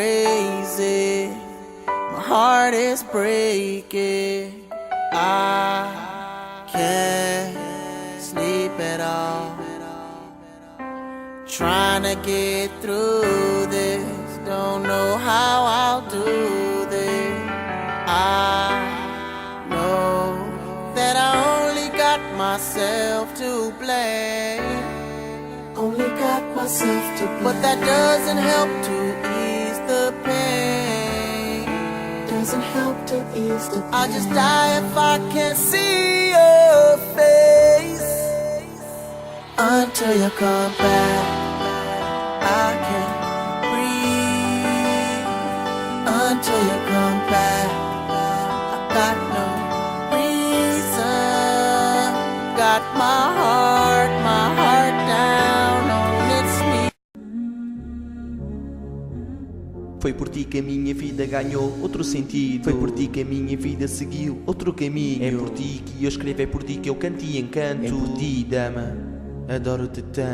crazy, my heart is breaking. I can't sleep at all, trying to get through this. Don't know how I'll do this. I know that I only got myself to blame. Only got myself to blame. But that doesn't help to ease the pain. Doesn't help to ease the pain. I'll just die if I can't see your face. Until you come back, I can't breathe. Until you come back, I got no reason. Got my heart down on its knees. Foi por ti que a minha vida ganhou outro sentido. Foi por ti que a minha vida seguiu outro caminho. É por ti que eu escrevo, é por ti que eu canto e encanto. É por ti, dama, adoro-te tanto.